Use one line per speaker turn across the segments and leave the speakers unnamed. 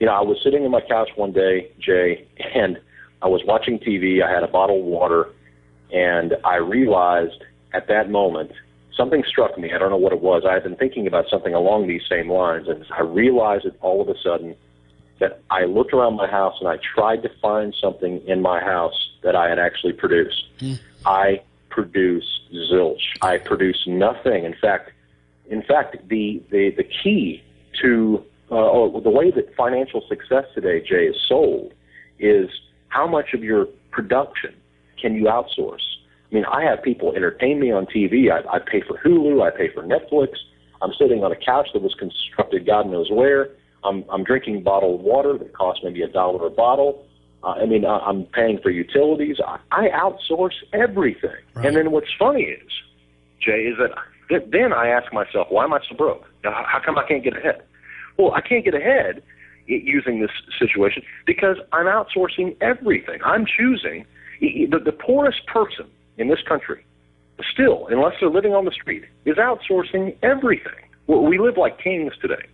I was sitting on my couch one day, Jay, and I was watching TV. I had a bottle of water, and I realized at that moment something struck me. I don't know what it was. I had been thinking about something along these same lines, and I realized it all of a sudden that I looked around my house and I tried to find something in my house that I had actually produced. I produce zilch. I produce nothing. In fact, the key to the way that financial success today, Jay, is sold is how much of your production can you outsource? I mean, I have people entertain me on TV. I pay for Hulu. I pay for Netflix. I'm sitting on a couch that was constructed God knows where. I'm drinking bottled water that costs maybe $1 a bottle. I'm paying for utilities. I outsource everything. Right. And then what's funny is, Jay, is that then I ask myself, why am I so broke? How come I can't get ahead? Well, I can't get ahead using this situation because I'm outsourcing everything. I'm choosing the poorest person in this country, still, unless they're living on the street, is outsourcing everything. We live like kings today.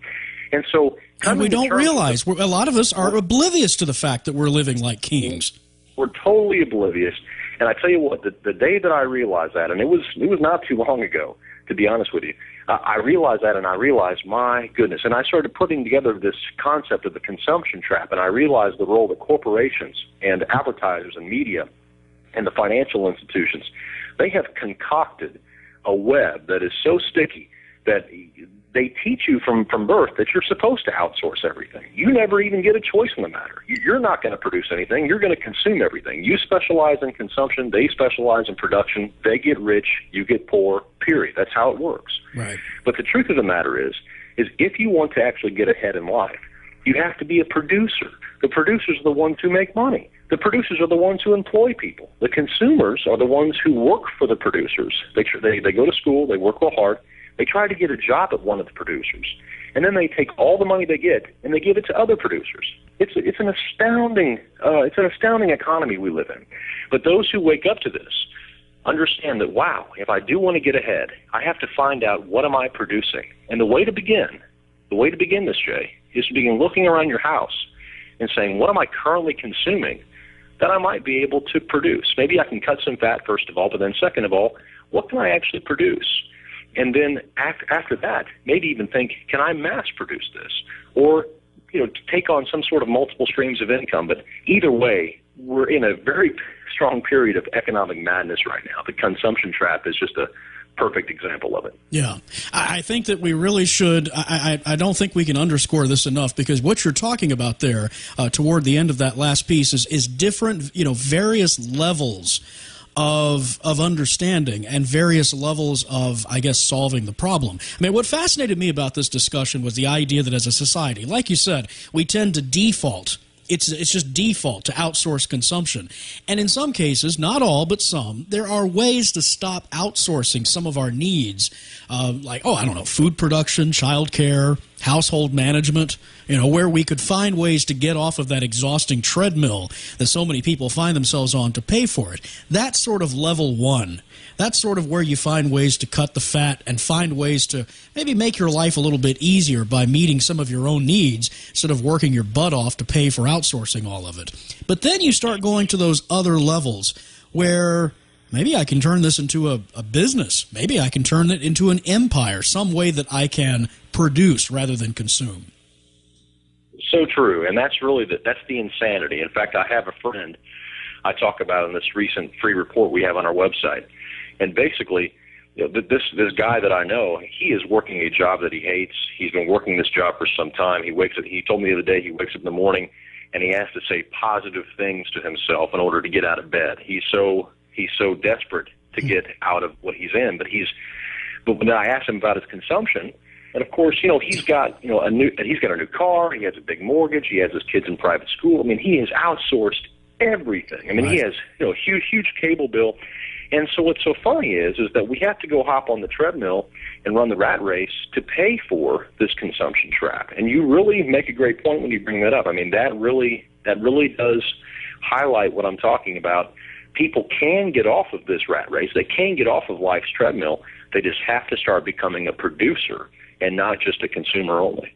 And so,
and we don't realize, a lot of us are oblivious to the fact that we're living like kings.
We're totally oblivious. And I tell you what, the day that I realized that, and it was not too long ago, to be honest with you, I realized that, and I realized, my goodness, and I started putting together this concept of the consumption trap, and I realized the role that corporations and advertisers and media and the financial institutions, they have concocted a web that is so sticky that they teach you from birth that you're supposed to outsource everything. You never even get a choice in the matter. You're not going to produce anything. You're going to consume everything. You specialize in consumption. They specialize in production. They get rich. You get poor, period. That's how it works.
Right.
But the truth of the matter is if you want to actually get ahead in life, you have to be a producer. The producers are the ones who make money. The producers are the ones who employ people. The consumers are the ones who work for the producers. They go to school. They work real hard. They try to get a job at one of the producers, and then they take all the money they get and they give it to other producers. It's an astounding economy we live in. But those who wake up to this understand that, wow, if I do want to get ahead, I have to find out what am I producing. And the way to begin this, Jay, is to begin looking around your house and saying, what am I currently consuming that I might be able to produce? Maybe I can cut some fat, first of all, but then second of all, what can I actually produce? And then after that, maybe even think, can I mass produce this? Or, take on some sort of multiple streams of income. But either way, we're in a very strong period of economic madness right now. The consumption trap is just a perfect example of it.
Yeah. I think that we really should, I don't think we can underscore this enough, because what you're talking about there toward the end of that last piece is different, various levels of understanding and various levels of, I guess, solving the problem. I mean, what fascinated me about this discussion was the idea that as a society, like you said, we tend to default. It's just default to outsource consumption. And in some cases, not all, but some, there are ways to stop outsourcing some of our needs, like, food production, childcare, household management, where we could find ways to get off of that exhausting treadmill that so many people find themselves on to pay for it. That's sort of level one. That's sort of where you find ways to cut the fat and find ways to maybe make your life a little bit easier by meeting some of your own needs instead of working your butt off to pay for outsourcing all of it. But then you start going to those other levels where maybe I can turn this into a business. Maybe I can turn it into an empire, some way that I can produce rather than consume.
So true, and that's the insanity. In fact, I have a friend I talk about in this recent free report we have on our website. And basically, this guy that I know, he is working a job that he hates. He's been working this job for some time. He told me the other day he wakes up in the morning and he has to say positive things to himself in order to get out of bed. He's so desperate to get out of what he's in. But when I asked him about his consumption, and of course, he's got a new car. He has a big mortgage. He has his kids in private school. I mean, he has outsourced everything. I mean, He has a huge cable bill. And so what's so funny is that we have to go hop on the treadmill and run the rat race to pay for this consumption trap. And you really make a great point when you bring that up. I mean, that really does highlight what I'm talking about. People can get off of this rat race. They can get off of life's treadmill. They just have to start becoming a producer and not just a consumer only.